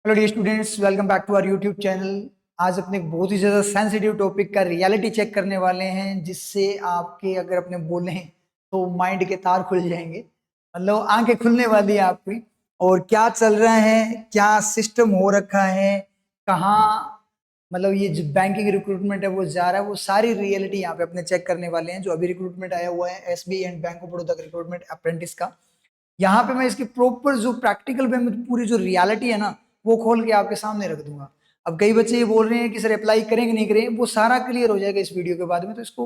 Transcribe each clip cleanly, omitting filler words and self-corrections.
Hello dear students, welcome back to our YouTube channel. आज अपने एक बहुत ही ज़्यादा सेंसिटिव टॉपिक का रियलिटी चेक करने वाले हैं, जिससे आपके अगर अपने बोले तो माइंड के तार खुल जाएंगे, मतलब आंखें खुलने वाली है आपकी। और क्या चल रहा है, क्या सिस्टम हो रखा है, कहाँ मतलब ये जो बैंकिंग रिक्रूटमेंट है वो जा रहा है, वो सारी रियलिटी यहाँ पे अपने चेक करने वाले हैं। जो अभी रिक्रूटमेंट आया हुआ है SBI and bank of Baroda का रिक्रूटमेंट अप्रेंटिस का, यहाँ पे मैं इसकी प्रॉपर जो प्रैक्टिकल वे में पूरी जो रियलिटी है ना, वो खोल के आपके सामने रख दूंगा। अब कई बच्चे ये बोल रहे हैं कि सर अप्लाई करेंगे नहीं करेंगे, वो सारा क्लियर हो जाएगा इस वीडियो के बाद में। तो इसको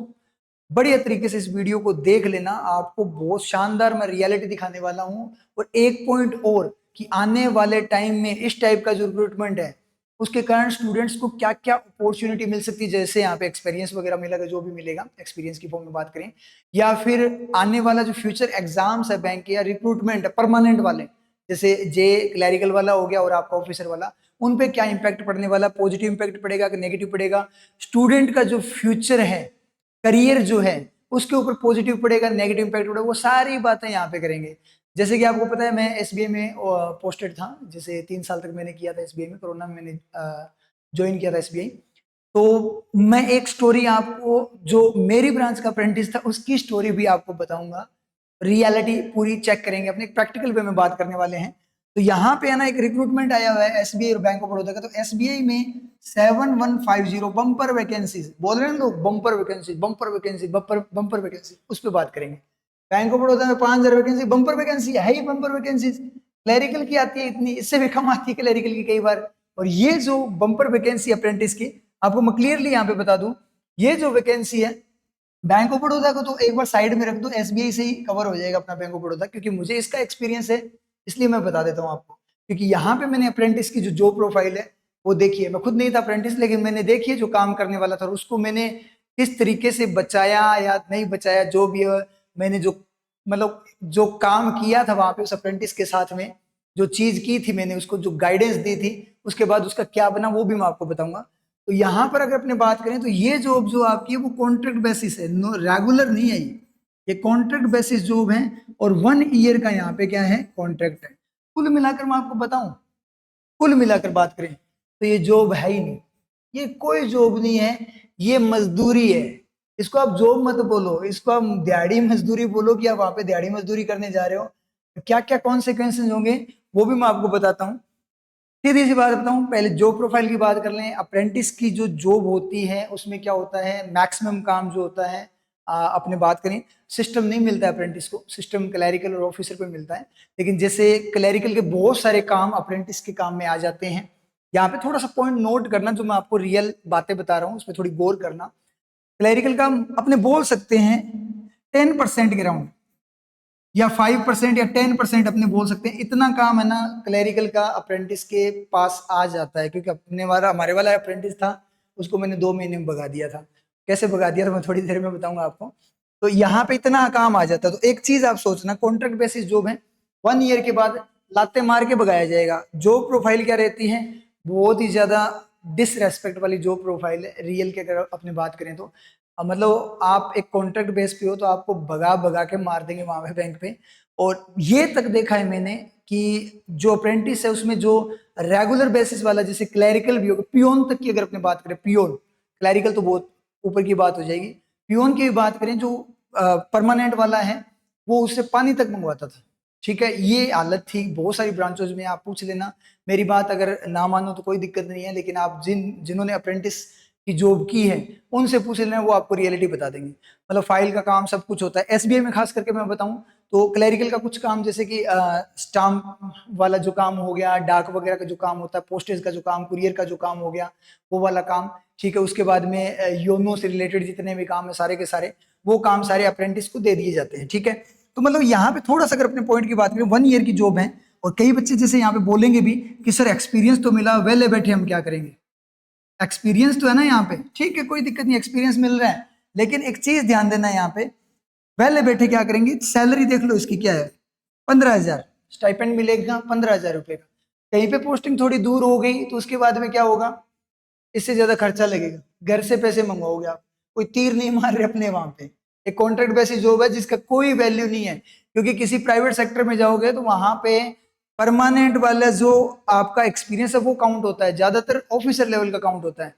बढ़िया तरीके से इस वीडियो को देख लेना, आपको बहुत शानदार मैं रियलिटी दिखाने वाला हूँ। और एक पॉइंट और कि आने वाले टाइम में इस टाइप का जो रिक्रूटमेंट है उसके कारण स्टूडेंट्स को क्या क्या अपॉर्चुनिटी मिल सकती है, जैसे यहाँ पे एक्सपीरियंस वगैरह मिलेगा, जो भी मिलेगा एक्सपीरियंस की फॉर्म में बात करें, या फिर आने वाला जो फ्यूचर एग्जाम्स है बैंक के या रिक्रूटमेंट है परमानेंट वाले, जैसे जे क्लैरिकल वाला हो गया और आपका ऑफिसर वाला, उन पे क्या इंपैक्ट पड़ने वाला, पॉजिटिव इंपैक्ट पड़ेगा कि नेगेटिव पड़ेगा, स्टूडेंट का जो फ्यूचर है, करियर जो है उसके ऊपर पॉजिटिव पड़ेगा नेगेटिव इंपैक्ट पड़ेगा, वो सारी बातें यहाँ पे करेंगे। जैसे कि आपको पता है मैं एसबीआई में पोस्टेड था, जैसे 3 साल तक मैंने किया था एसबीआई में, कोरोना में मैंने ज्वाइन किया था एसबीआई। तो मैं एक स्टोरी आपको, जो मेरी ब्रांच का अप्रेंटिस था उसकी स्टोरी भी आपको बताऊंगा। रियलिटी पूरी चेक करेंगे, अपने प्रैक्टिकल वे में बात करने वाले हैं। तो यहाँ पे है ना, एक रिक्रूटमेंट आया हुआ है एसबीआई और बैंक ऑफ बड़ौदा का। तो एसबीआई में 7150 बम्पर वैकेंसी बोल रहे हैं लोग, bumper vacancy bumper vacancy bumper bumper vacancy, उस पर बात करेंगे। बैंक ऑफ बड़ौदा में 5000 वैकेंसी बम्पर वैकेंसी है ही बम्पर वैकेंसी। क्लैरिकल की आती है इतनी, इससे भी कम आती है क्लैरिकल की कई बार। और ये जो बम्पर वैकेंसी अप्रेंटिस की, आपको मैं क्लियरली यहाँ पे बता दूं, ये जो वैकेंसी है बैंक ऑफ बड़ौदा को तो एक बार साइड में रख दो, एसबीआई से ही कवर हो जाएगा अपना बैंक ऑफ बड़ौदा, क्योंकि मुझे इसका एक्सपीरियंस है, इसलिए मैं बता देता हूँ आपको। क्योंकि यहाँ पे मैंने अप्रेंटिस की जो जॉब प्रोफाइल है वो देखी है। मैं खुद नहीं था अप्रेंटिस, लेकिन मैंने देखी है जो काम करने वाला था, और उसको मैंने किस तरीके से बचाया या नहीं बचाया, जो भी है, मैंने जो मतलब जो काम किया था वहां पे उस अप्रेंटिस के साथ में, जो चीज की थी मैंने उसको, जो गाइडेंस दी थी, उसके बाद उसका क्या बना वो भी मैं आपको बताऊंगा। तो यहाँ पर अगर अपने बात करें तो ये जॉब जो आपकी है वो कॉन्ट्रैक्ट बेसिस है, नो रेगुलर नहीं है, ये कॉन्ट्रैक्ट बेसिस जॉब है। और 1 ईयर का यहाँ पे क्या है, कॉन्ट्रैक्ट है। कुल मिलाकर मैं आपको बताऊं, कुल मिलाकर बात करें तो ये जॉब है ही नहीं, ये कोई जॉब नहीं है, ये मजदूरी है। इसको आप जॉब मत बोलो, इसको आप दिहाड़ी मजदूरी बोलो, कि आप वहां पे दिहाड़ी मजदूरी करने जा रहे हो। क्या क्या कॉन्सिक्वेंसेज होंगे वो भी मैं आपको बताता हूँ। सीधी सी बात बताऊं, पहले जॉब प्रोफाइल की बात कर लें। अप्रेंटिस की जो जॉब होती है उसमें क्या होता है, मैक्सिमम काम जो होता है, अपने बात करें, सिस्टम नहीं मिलता है अप्रेंटिस को, सिस्टम क्लैरिकल और ऑफिसर पे मिलता है। लेकिन जैसे क्लैरिकल के बहुत सारे काम अप्रेंटिस के काम में आ जाते हैं। यहाँ पे थोड़ा सा पॉइंट नोट करना, जो मैं आपको रियल बातें बता रहा हूँ उसमें थोड़ी गौर करना। क्लैरिकल का अपने बोल सकते हैं 10% के राउंड, या 5% या 10% अपने बोल सकते हैं, इतना काम है ना क्लैरिकल का अप्रेंटिस के पास आ जाता है। क्योंकि अपने वाला हमारे वाला अप्रेंटिस था, उसको मैंने 2 महीने में भगा दिया था। कैसे भगा दिया था मैं थोड़ी देर में बताऊंगा आपको। तो यहाँ पे इतना काम आ जाता है। तो एक चीज आप सोचना, कॉन्ट्रैक्ट बेसिस जॉब है, 1 ईयर के बाद लाते मार के भगाया जाएगा। जॉब प्रोफाइल क्या रहती है, बहुत ही ज्यादा डिसरेस्पेक्ट वाली जॉब प्रोफाइल है रियल के, अगर अपने बात करें तो। मतलब आप एक कॉन्ट्रैक्ट बेस पे हो तो आपको भगा भगा के मार देंगे वहां पे बैंक पे। और ये तक देखा है मैंने कि जो अप्रेंटिस है उसमें जो रेगुलर बेसिस वाला, जैसे क्लैरिकल भी होगा, पियोन तक की अगर अपने बात करें, पियोन, क्लैरिकल तो बहुत ऊपर की बात हो जाएगी, पियोन की भी बात करें, जो परमानेंट वाला है वो उससे पानी तक मंगवाता था। ठीक है, ये हालत थी बहुत सारी ब्रांचों में, आप पूछ लेना। मेरी बात अगर ना मानो तो कोई दिक्कत नहीं है, लेकिन आप जिन्होंने अप्रेंटिस की जॉब की है उनसे पूछ लेना, वो आपको रियलिटी बता देंगे। मतलब फाइल का काम सब कुछ होता है एसबीआई में, खास करके मैं बताऊं तो क्लैरिकल का कुछ काम, जैसे कि स्टाम्प वाला जो काम हो गया, डाक वगैरह का जो काम होता है, पोस्टेज का जो काम, कुरियर का जो काम हो गया, वो वाला काम। ठीक है, उसके बाद में योनो से रिलेटेड जितने भी काम है सारे के सारे, वो काम सारे अप्रेंटिस को दे दिए जाते हैं। ठीक है, तो मतलब यहाँ पे थोड़ा सा अगर अपने पॉइंट की बात करें, 1 ईयर की जॉब है। और कई बच्चे जैसे यहाँ पे बोलेंगे भी कि सर एक्सपीरियंस तो मिला, वेले बैठे हम क्या करेंगे, एक्सपीरियंस तो है ना यहाँ पे, ठीक है कोई दिक्कत नहीं, एक्सपीरियंस मिल रहा है। लेकिन एक चीज ध्यान देना यहाँ पे, पहले बैठे क्या करेंगे, सैलरी देख लो इसकी क्या है, 15,000 स्टाइपेंड मिलेगा, 15,000 रुपए का। कहीं पे पोस्टिंग थोड़ी दूर हो गई तो उसके बाद में क्या होगा, इससे ज्यादा खर्चा लगेगा, घर से पैसे मंगवाओगे आप, कोई तीर नहीं मार रहे अपने वहां पे। एक कॉन्ट्रैक्ट बेसिस जॉब है जिसका कोई वैल्यू नहीं है, क्योंकि किसी प्राइवेट सेक्टर में जाओगे तो वहां पे परमानेंट वाला जो आपका एक्सपीरियंस है वो काउंट होता है, ज्यादातर ऑफिसर लेवल का काउंट होता है।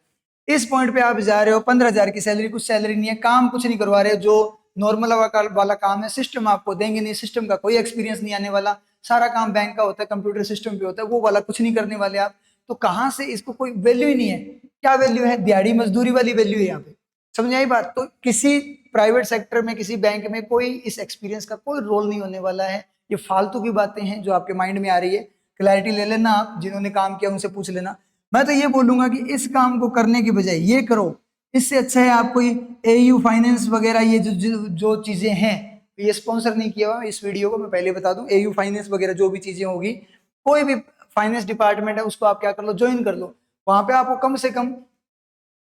इस पॉइंट पे आप जा रहे हो, 15,000 की सैलरी, कुछ सैलरी नहीं है, काम कुछ नहीं करवा रहे हो, जो नॉर्मल वाला काम है, सिस्टम आपको देंगे नहीं, सिस्टम का कोई एक्सपीरियंस नहीं आने वाला, सारा काम बैंक का होता है, कंप्यूटर सिस्टम पे होता है, वो वाला कुछ नहीं करने वाले आप, तो कहाँ से इसको कोई वैल्यू ही नहीं है। क्या वैल्यू है? दिहाड़ी मजदूरी वाली वैल्यू है यहाँ पे। समझ आई बात? तो किसी प्राइवेट सेक्टर में, किसी बैंक में कोई इस एक्सपीरियंस का कोई रोल नहीं होने वाला है। ये फालतू की बातें हैं जो आपके माइंड में आ रही है, क्लैरिटी ले लेना, आप जिन्होंने काम किया उनसे पूछ लेना। मैं तो ये बोलूंगा कि इस काम को करने की बजाय ये करो, इससे अच्छा है आप कोई एयू फाइनेंस वगैरह, ये जो चीजें हैं, ये स्पॉन्सर नहीं किया हुआ इस वीडियो को, मैं पहले बता दूं, एयू फाइनेंस वगैरह जो भी चीजें होगी, कोई भी फाइनेंस डिपार्टमेंट है उसको आप क्या कर लो, ज्वाइन कर लो। वहां पे आपको कम से कम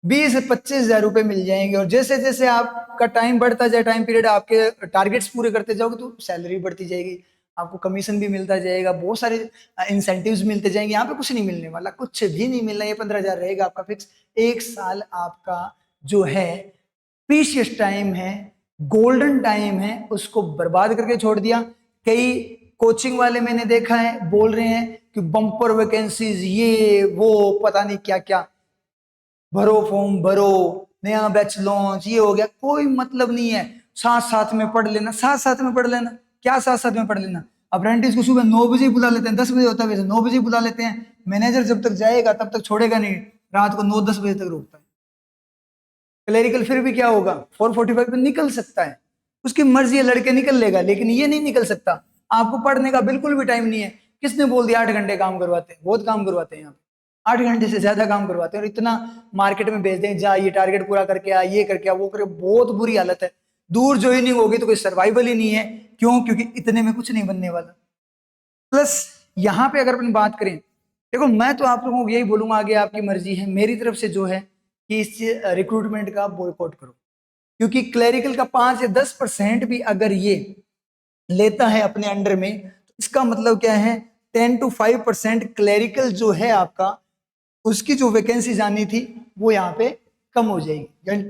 20-25 हजार रुपए मिल जाएंगे, और जैसे जैसे आपका टाइम बढ़ता जाए, टाइम पीरियड, आपके टारगेट्स पूरे करते जाओगे तो सैलरी बढ़ती जाएगी, आपको कमीशन भी मिलता जाएगा, बहुत सारे इंसेंटिव्स मिलते जाएंगे। यहाँ पे कुछ नहीं मिलने वाला, कुछ भी नहीं मिलना, ये 15,000 रहेगा आपका फिक्स। एक साल आपका जो है प्रीशियस टाइम है, गोल्डन टाइम है, उसको बर्बाद करके छोड़ दिया। कई कोचिंग वाले मैंने देखा है बोल रहे हैं कि बम्पर वैकेंसीज, ये वो पता नहीं क्या क्या, भरो फॉर्म भरो, नया बैच लॉन्च, ये हो गया, कोई मतलब नहीं है। साथ साथ में पढ़ लेना, साथ साथ में पढ़ लेना, क्या साथ साथ में पढ़ लेना? अप्रेंटिस को सुबह 9 बजे बुला लेते हैं, 10 बजे होता है वैसे, 9 बजे बुला लेते हैं, मैनेजर जब तक जाएगा तब तक छोड़ेगा नहीं, रात को 9-10 बजे तक रोकता है। क्लेरिकल फिर भी क्या होगा, 4:45 पे निकल सकता है, उसकी मर्जी है, लड़के निकल लेगा, लेकिन ये नहीं निकल सकता। आपको पढ़ने का बिल्कुल भी टाइम नहीं है। किसने बोल दिया 8 घंटे काम करवाते हैं? बहुत काम करवाते हैं यहाँ पे, 8 घंटे से ज्यादा काम करवाते हैं, और इतना मार्केट में भेज दें, जा ये टारगेट पूरा करके आ, ये करके आ, वो करके, बहुत बुरी हालत है। दूर ज्वाइनिंग होगी तो कोई सर्वाइवल ही नहीं है। क्यों? क्योंकि इतने में कुछ नहीं बनने वाला। प्लस यहाँ पे अगर अपन बात करें, देखो मैं तो आप लोगों को यही बोलूंगा, आगे आपकी मर्जी है, मेरी तरफ से जो है कि इस रिक्रूटमेंट का बॉयकॉट करो, क्योंकि क्लरिकल का 5 या 10% भी अगर ये लेता है अपने अंडर में, तो इसका मतलब क्या है, 10 to 5% क्लरिकल जो है आपका, उसकी जो वैकेंसी जानी थी वो यहाँ पे कम हो जाएगी, यानी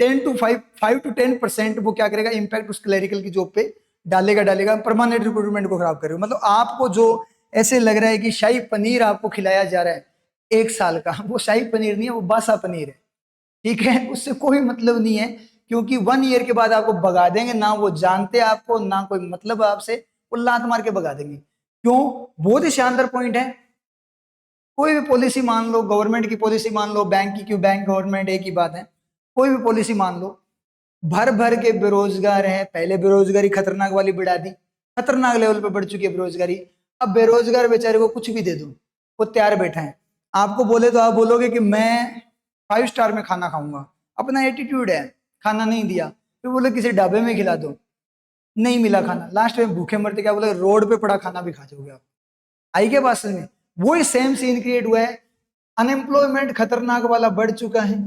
5 to 10% वो क्या करेगा, इम्पैक्ट उस क्लरिकल की जॉब पे डालेगा परमानेंट रिक्रूटमेंट को खराब करेगा। मतलब आपको जो ऐसे लग रहा है कि शाही पनीर आपको खिलाया जा रहा है 1 साल का, वो शाही पनीर नहीं है, वो बासा पनीर है, ठीक है, उससे कोई मतलब नहीं है, क्योंकि 1 ईयर के बाद आपको भगा देंगे, ना वो जानते आपको, ना कोई मतलब आपसे, वो लात मार के भगा देंगे। क्यों? बहुत ही शानदार पॉइंट है। कोई भी पॉलिसी मान लो, गवर्नमेंट की पॉलिसी मान लो, बैंक की, क्यों बैंक गवर्नमेंट एक ही बात है, कोई भी पॉलिसी मान लो, भर भर के बेरोजगार है, पहले बेरोजगारी खतरनाक वाली बढ़ा दी, खतरनाक लेवल पे बढ़ चुकी है बेरोजगारी। अब बेरोजगार बेचारे को कुछ भी दे दो, वो तैयार बैठा है, आपको बोले तो आप बोलोगे कि मैं 5 स्टार में खाना खाऊंगा, अपना एटीट्यूड है, खाना नहीं दिया, फिर बोले किसी ढाबे में खिला दो, नहीं मिला खाना, लास्ट में भूखे मरते, क्या बोले, रोड पे पड़ा खाना भी खा जाओगे आप। आई के पास में वही सेम सीन क्रिएट हुआ है, अनएम्प्लॉयमेंट खतरनाक वाला बढ़ चुका है,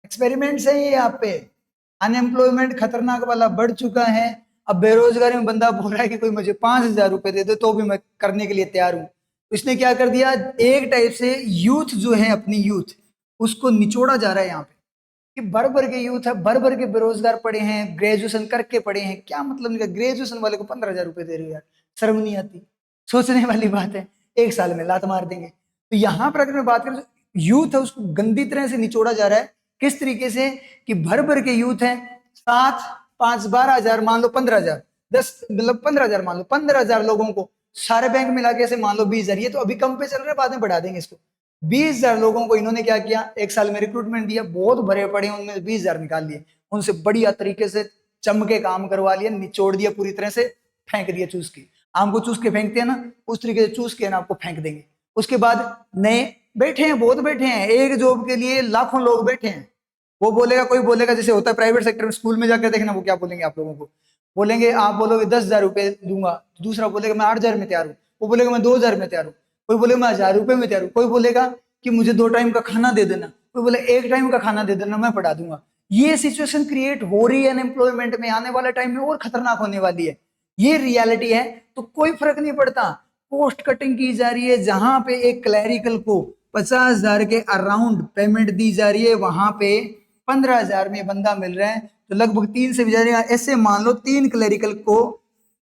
एक्सपेरिमेंट्स है ये यहाँ पे, अनएम्प्लॉयमेंट खतरनाक वाला बढ़ चुका है। अब बेरोजगारी में बंदा बोल रहा है कि कोई मुझे 5,000 रुपए दे दो तो भी मैं करने के लिए तैयार हूं। इसने क्या कर दिया, एक टाइप से यूथ जो है, अपनी यूथ, उसको निचोड़ा जा रहा है यहाँ पे, कि भर भर के यूथ है, भर भर के बेरोजगार पड़े हैं, ग्रेजुएशन करके पड़े हैं, क्या मतलब नहीं, ग्रेजुएशन वाले को 15,000 रुपए दे रहे हो यार, शर्म नहीं आती? सोचने वाली बात है, 1 साल में लात मार देंगे। तो यहाँ पर अगर मैं बात करूं, यूथ है उसको गंदी तरह से निचोड़ा जा रहा है। किस तरीके से? कि भर भर के यूथ है, 7, 5, 12 हजार, मान लो 15,000, 10 मतलब 15,000, मान लो 15,000 लोगों को सारे बैंक मिला के से मान लो 20,000, ये तो अभी कम पे चल रहा है, बाद में बढ़ा देंगे इसको। 20,000 लोगों को इन्होंने क्या किया, 1 साल में रिक्रूटमेंट दिया, बहुत भरे पड़े, उनमें 20,000 निकाल लिए, उनसे बढ़िया तरीके से चमके काम करवा लिया, निचोड़ दिया पूरी तरह से, फेंक दिया चूस के, आम को चूस के फेंकते हैं ना, उस तरीके से चूस के ना आपको फेंक देंगे। उसके बाद नए बैठे हैं, बहुत बैठे हैं, एक जॉब के लिए लाखों लोग बैठे हैं। वो बोलेगा, कोई बोलेगा, जैसे होता है प्राइवेट सेक्टर में, स्कूल में जाकर देखना वो क्या बोलेंगे आप लोगों को, बोलेंगे, आप बोलोगे 10,000 रुपए दूंगा, दूसरा बोलेगा मैं 8,000 में तैयार हूँ, वो बोलेगा मैं 2,000 में तैयार हूँ, कोई बोलेगा मैं 1,000 रुपए में तैयार हूँ, कोई बोलेगा कि मुझे 2 टाइम का खाना दे देना, कोई बोले 1 टाइम का खाना दे देना, मैं पढ़ा दूंगा। ये सिचुएशन क्रिएट हो रही है अनएम्प्लॉयमेंट में, आने वाले टाइम में और खतरनाक होने वाली है, ये रियलिटी है। तो कोई फर्क नहीं पड़ता, पोस्ट कटिंग की जा रही है, जहां पे एक क्लैरिकल को 50,000 के अराउंड पेमेंट दी जा रही है, वहां पे 15,000 में बंदा मिल रहा है, तो लगभग 3 से भी ज्यादा, ऐसे मान लो 3 क्लैरिकल को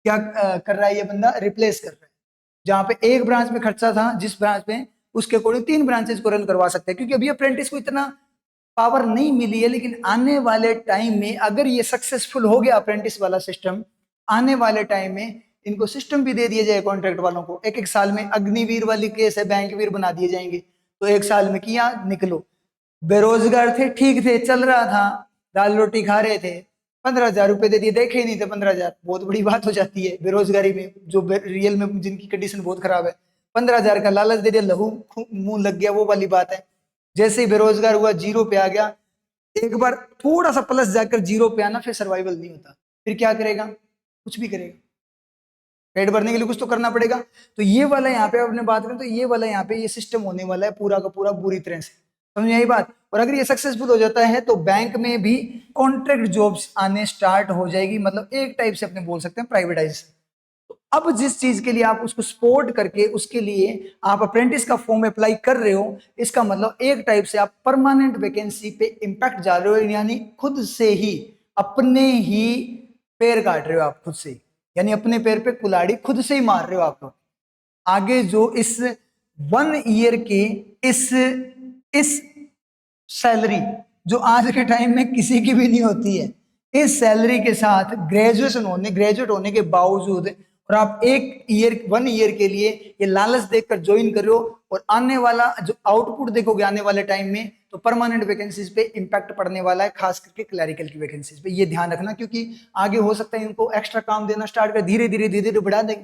क्या कर रहा है ये बंदा, रिप्लेस कर रहा है। जहाँ पे एक ब्रांच में खर्चा था जिस ब्रांच में, उसके अकॉर्डिंग 3 ब्रांचेस को रन करवा सकते हैं, क्योंकि अभी अप्रेंटिस को इतना पावर नहीं मिली है। लेकिन आने वाले टाइम में अगर ये सक्सेसफुल हो गया अप्रेंटिस वाला सिस्टम, आने वाले टाइम में इनको सिस्टम भी दे दिया जाए कॉन्ट्रैक्ट वालों को, एक एक साल में अग्निवीर वाली केस है, बैंकवीर बना दिए जाएंगे, तो एक साल में किया निकलो। बेरोजगार थे, ठीक थे, चल रहा था, दाल रोटी खा रहे थे, 15,000 रुपए दे दिए, देखे ही नहीं थे 15,000, बहुत बड़ी बात हो जाती है बेरोजगारी में, जो रियल में जिनकी कंडीशन बहुत खराब है। 15,000 का लालच दे दिया, लहू मुंह लग गया, वो वाली बात है। जैसे ही बेरोजगार हुआ, जीरो पे आ गया, एक बार थोड़ा सा प्लस जाकर जीरो पे आना फिर सर्वाइवल नहीं होता, फिर क्या करेगा, कुछ भी करेगा, पेट भरने के लिए कुछ तो करना पड़ेगा। तो ये वाला यहाँ पे अपने बात करें तो ये वाला यहाँ पे ये सिस्टम होने वाला है पूरा का पूरा बुरी तरह से, समझ यही बात। और अगर ये सक्सेसफुल हो जाता है तो बैंक में भी कॉन्ट्रैक्ट जॉब्स आने स्टार्ट हो जाएगी, मतलब एक टाइप से अपने बोल सकते हैं प्राइवेटाइज। तो अब जिस चीज के लिए आप उसको सपोर्ट करके उसके लिए आप अप्रेंटिस का फॉर्म अप्लाई कर रहे हो, इसका मतलब एक टाइप से आप परमानेंट वैकेंसी पे इंपैक्ट जा रहे हो, यानी खुद से ही अपने ही पैर काट रहे हो आप खुद से ही, यानी अपने पैर पे कुल्हाड़ी खुद से ही मार रहे हो आप लोग। आगे जो इस 1 ईयर के इस सैलरी जो आज के टाइम में किसी की भी नहीं होती है, इस सैलरी के साथ ग्रेजुएट होने के बावजूद, और आप 1 ईयर के लिए ये लालच देखकर ज्वाइन कर रहे हो, और आने वाला जो आउटपुट देखोगे आने वाले टाइम में, तो परमानेंट वैकेंसीज पे इंपैक्ट पड़ने वाला है, खास करके क्लैरिकल की वैकेंसीज पे, ये ध्यान रखना, क्योंकि आगे हो सकता है इनको एक्स्ट्रा काम देना स्टार्ट कर, धीरे धीरे बढ़ा देंगे,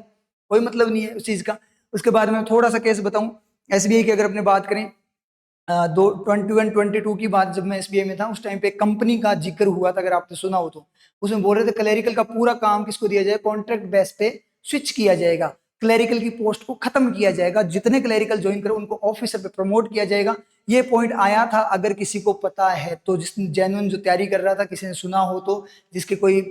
कोई मतलब नहीं है उस चीज का। उसके बाद में थोड़ा सा केस बताऊं, एसबीआई की अगर अपने बात करें, 2021-22 की बात, जब मैं एसबीआई में था उस टाइम पे कंपनी का जिक्र हुआ था, अगर आपने सुना हो तो, उसमें बोल रहे थे क्लैरिकल का पूरा काम किसको दिया जाए, कॉन्ट्रैक्ट बेस पे स्विच किया जाएगा, क्लैरिकल की पोस्ट को खत्म किया जाएगा, जितने क्लैरिकल ज्वाइन करो उनको ऑफिसर पे प्रमोट किया जाएगा। ये पॉइंट आया था, अगर किसी को पता है तो, जिसने जेन्युइन जो तैयारी कर रहा था, किसी ने सुना हो तो, जिसके कोई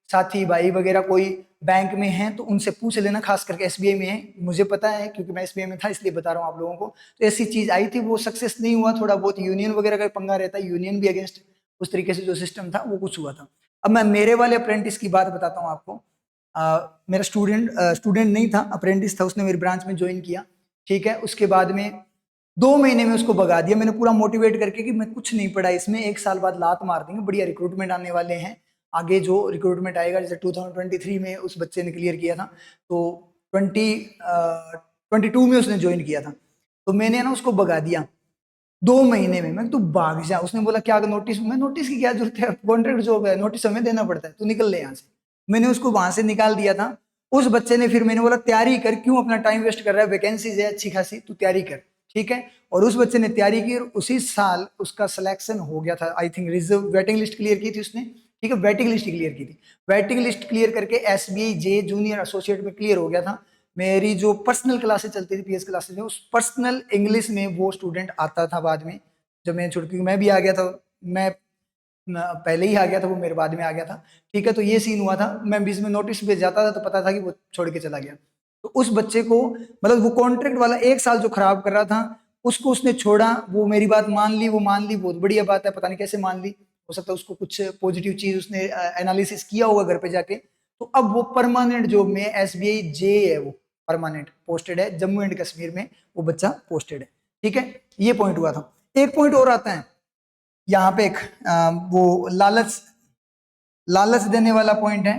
साथी भाई वगैरह कोई बैंक में हैं तो उनसे पूछ लेना, खास करके एसबीआई में है, मुझे पता है क्योंकि मैं एसबीआई में था इसलिए बता रहा हूँ आप लोगों को। तो ऐसी चीज आई थी, वो सक्सेस नहीं हुआ, थोड़ा बहुत यूनियन वगैरह का पंगा रहता है, यूनियन भी अगेंस्ट उस तरीके से जो सिस्टम था वो कुछ हुआ था। अब मैं मेरे वाले अप्रेंटिस की बात बताता हूँ आपको। मेरा स्टूडेंट नहीं था, अप्रेंटिस था, उसने मेरी ब्रांच में ज्वाइन किया, ठीक है। उसके बाद में 2 महीने में उसको भगा दिया मैंने, पूरा मोटिवेट करके कि मैं कुछ नहीं पढ़ा इसमें, 1 साल बाद लात मार देंगे, बढ़िया रिक्रूटमेंट आने वाले हैं, आगे जो रिक्रूटमेंट आएगा, जैसे 2023 में उस बच्चे ने क्लियर किया था, तो 2022 में उसने ज्वाइन किया था, तो मैंने ना उसको भगा दिया 2 महीने में। मैं तू भाग जा, उसने बोला क्या नोटिस, मैं नोटिस की क्या जरूरत है, कॉन्ट्रैक्ट जॉब है, नोटिस हमें देना पड़ता है, तू निकल ले यहाँ से। मैंने उसको वहां से निकाल दिया था। उस बच्चे ने फिर, मैंने बोला तैयारी कर, क्यों अपना टाइम वेस्ट कर रहा है, वैकेंसीज है अच्छी खासी, तू तैयारी कर, ठीक है। और उस बच्चे ने तैयारी की, और उसी साल उसका सिलेक्शन हो गया था, I think reserve waiting list clear की थी उसने, ठीक है, वेटिंग लिस्ट क्लियर की थी, वेटिंग लिस्ट क्लियर करके एसबीआई जे जूनियर एसोसिएट में क्लियर हो गया था। मेरी जो पर्सनल क्लासेस चलती थी, पीएस क्लासेस में, उस पर्सनल इंग्लिश में वो स्टूडेंट आता था बाद में, जब मैं छुटकी मैं भी आ गया था, मैं पहले ही आ गया था, वो मेरे बाद में आ गया था, ठीक है। तो ये सीन हुआ था, मैं बीच में नोटिस पे जाता था तो पता था कि वो छोड़ के चला गया। तो उस बच्चे को, मतलब वो कॉन्ट्रैक्ट वाला 1 साल जो खराब कर रहा था, उसको उसने छोड़ा, वो मेरी बात मान ली, बहुत बढ़िया बात है, पता नहीं कैसे मान ली, हो सकता है उसको कुछ पॉजिटिव चीज उसने एनालिसिस किया होगा घर पे जाके। तो अब वो परमानेंट जॉब में, एसबीआई जे है, वो परमानेंट पोस्टेड है, जम्मू एंड कश्मीर में वो बच्चा पोस्टेड है, ठीक है। ये पॉइंट हुआ था। एक पॉइंट और आता है यहाँ पे, एक वो लालच लालच देने वाला पॉइंट है,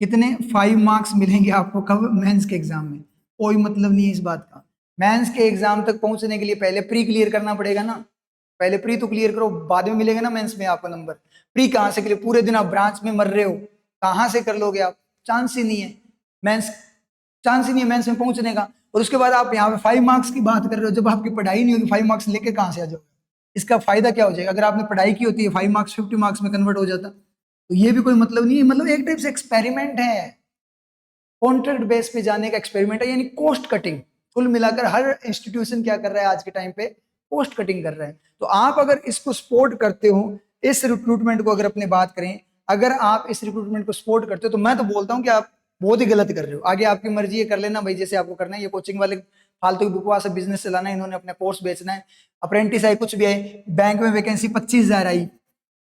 कितने 5 मार्क्स मिलेंगे आपको कब, मेंस के एग्जाम में, कोई मतलब नहीं है इस बात का। मेंस के एग्जाम तक पहुंचने के लिए पहले प्री क्लियर करना पड़ेगा ना, पहले प्री तो क्लियर करो, बाद में मिलेगा ना मेंस में आपका नंबर। प्री कहाँ से क्लियर, पूरे दिन आप ब्रांच में मर रहे हो, कहाँ से कर लोगे आप, चांस ही नहीं है मेंस, चांस ही नहीं है मेंस में पहुंचने का। और उसके बाद आप यहाँ पे 5 मार्क्स की बात कर रहे हो, जब आपकी पढ़ाई नहीं होगी 5 मार्क्स लेके कहाँ से आ जाओगे, इसका फायदा क्या हो जाएगा, अगर आपने पढ़ाई की होती है 5 मार्क्स 50 मार्क्स में कन्वर्ट हो जाता, तो ये भी कोई मतलब नहीं है, मतलब एक टाइप से एक्सपेरिमेंट है, कॉन्ट्रैक्ट बेस पे जाने का एक्सपेरिमेंट है, यानी कॉस्ट कटिंग। कुल मिलाकर हर इंस्टीट्यूशन क्या कर रहा है आज के टाइम पे, कॉस्ट कटिंग कर रहा है। तो आप अगर इसको सपोर्ट करते हो, इस रिक्रूटमेंट को अगर अपनी बात करें, अगर आप इस रिक्रूटमेंट को सपोर्ट करते हो, तो मैं तो बोलता हूँ कि आप बहुत ही गलत कर रहे हो। आगे आपकी मर्जी है, कर लेना भाई जैसे आपको करना है, ये कोचिंग वाले फालतू की बकवास है, बिजनेस चलाना है, इन्होंने अपना कोर्स बेचना है, अप्रेंटिस आई कुछ भी आई, बैंक में वैकेंसी 25,000 आई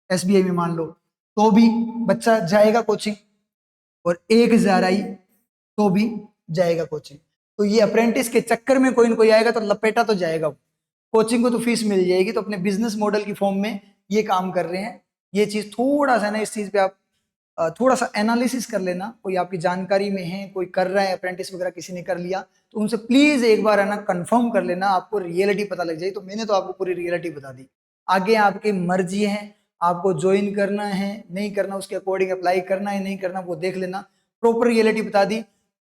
एसबीआई में मान लो, तो भी बच्चा जाएगा कोचिंग, और 1,000 आई तो भी जाएगा कोचिंग। तो ये अप्रेंटिस के चक्कर में कोई न कोई आएगा तो लपेटा तो जाएगा वो। कोचिंग को तो फीस मिल जाएगी, तो अपने बिजनेस मॉडल की फॉर्म में ये काम कर रहे हैं। ये चीज थोड़ा सा ना, इस चीज पे आप थोड़ा सा एनालिसिस कर लेना। कोई आपकी जानकारी में है, कोई कर रहा है अप्रेंटिस वगैरह, किसी ने कर लिया, तो उनसे प्लीज एक बार है ना कंफर्म कर लेना, आपको रियलिटी पता लग जाए। तो मैंने तो आपको पूरी रियलिटी बता दी, आगे आपकी मर्जी है, आपको ज्वाइन करना है नहीं करना, उसके अकॉर्डिंग अप्लाई करना है नहीं करना वो देख लेना। प्रॉपर रियलिटी बता दी।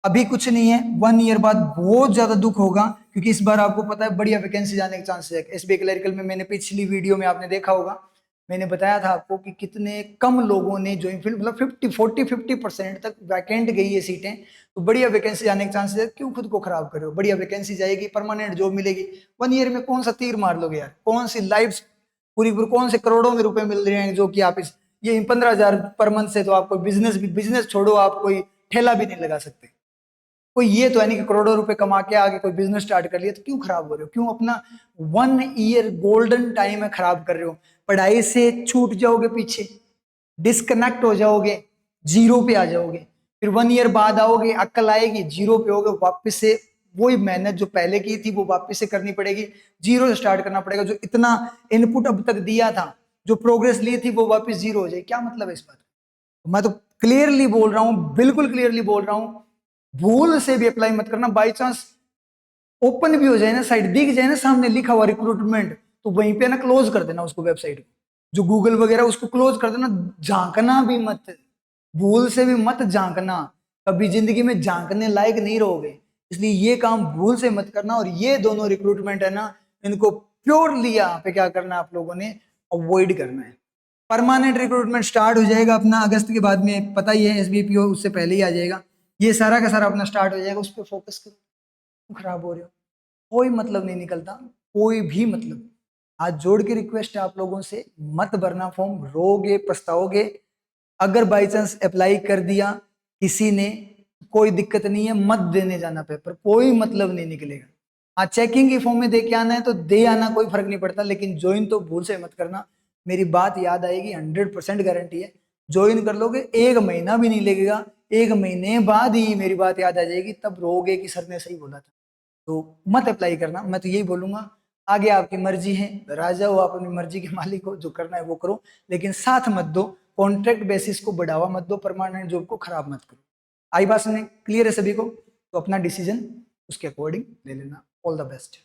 अभी कुछ नहीं है, 1 ईयर बाद बहुत ज्यादा दुख होगा, क्योंकि इस बार आपको पता है बढ़िया वैकेंसी जाने के चांसेस है। एसबीआई क्लरिकल में मैंने पिछली वीडियो में आपने देखा होगा, मैंने बताया था आपको कि कितने कम लोगों ने ज्वाइन फील्ड, मतलब 50 तक वैकेंट गई है सीटें। तो बढ़िया वैकेंसी आने के चांसेस है, क्यों खुद को खराब करो, बढ़िया वैकेंसी जाएगी, परमानेंट जॉब मिलेगी। 1 ईयर में कौन सा तीर मार लोगे यार, कौन सी लाइफ पूरी पूरी, कौन से करोड़ों में रुपए मिल रहे हैं जो कि आप इस ये 15,000 पर मंथ से तो आप कोई बिजनेस छोड़ो, आप कोई ठेला भी नहीं लगा सकते। कोई ये तो है नहीं कि करोड़ों रुपए कमा के आगे कोई बिजनेस स्टार्ट कर लिया, तो क्यों खराब हो रहे हो, क्यों अपना 1 ईयर गोल्डन टाइम है खराब कर रहे हो। पढ़ाई से छूट जाओगे पीछे, डिस्कनेक्ट हो जाओगे, जीरो पे आ जाओगे, फिर 1 ईयर बाद आओगे, अक्ल आएगी, जीरो पे होगे, वापस से वही मेहनत जो पहले की थी वो वापस से करनी पड़ेगी, जीरो से स्टार्ट करना पड़ेगा। जो इतना इनपुट अब तक दिया था, जो प्रोग्रेस ली थी, वो वापस जीरो हो जाए। क्या मतलब है इस बात का? मैं तो क्लियरली बोल रहा हूं, बिल्कुल क्लियरली बोल रहा हूं, भूल से भी अप्लाई मत करना। बाई चांस ओपन भी हो जाए ना, साइड दिख जाए ना सामने लिखा हुआ रिक्रूटमेंट, तो वहीं पे ना क्लोज कर देना उसको, वेबसाइट को, जो गूगल वगैरह उसको क्लोज कर देना। झांकना भी मत, भूल से भी मत झांकना, कभी जिंदगी में झांकने लायक नहीं रहोगे। इसलिए ये काम भूल से मत करना। और ये दोनों रिक्रूटमेंट है ना, इनको प्योरली यहाँ पे क्या करना है आप लोगों ने, अवॉइड करना है। परमानेंट रिक्रूटमेंट स्टार्ट हो जाएगा अपना अगस्त के बाद में, पता ही है, एसबीपीओ उससे पहले ही आ जाएगा। ये सारा का सारा अपना स्टार्ट हो जाएगा, उस पर फोकस करो। खराब हो रहे हो, कोई मतलब नहीं निकलता, कोई भी मतलब। हाथ जोड़ के रिक्वेस्ट है आप लोगों से, मत भरना फॉर्म, रोगे पछताओगे। अगर बाई चांस अप्लाई कर दिया किसी ने, कोई दिक्कत नहीं है, मत देने जाना पेपर, कोई मतलब नहीं निकलेगा। हाँ, चेकिंग की फॉर्म में दे के आना है तो दे आना, कोई फर्क नहीं पड़ता, लेकिन ज्वाइन तो भूल से मत करना। मेरी बात याद आएगी, 100% गारंटी है। ज्वाइन कर लोगे, 1 महीना भी नहीं लगेगा, 1 महीने बाद ही मेरी बात याद आ जाएगी, तब रोगे कि सर ने सही बोला था। तो मत अप्लाई करना, मैं तो यही बोलूंगा। आगे आपकी मर्जी है, राजा हो, आप अपनी मर्जी के मालिक हो, जो करना है वो करो, लेकिन साथ मत दो, कॉन्ट्रैक्ट बेसिस को बढ़ावा मत दो, परमानेंट जॉब को खराब मत करो। आई बात सुने, क्लियर है सभी को? तो अपना डिसीजन उसके अकॉर्डिंग ले लेना। All the best.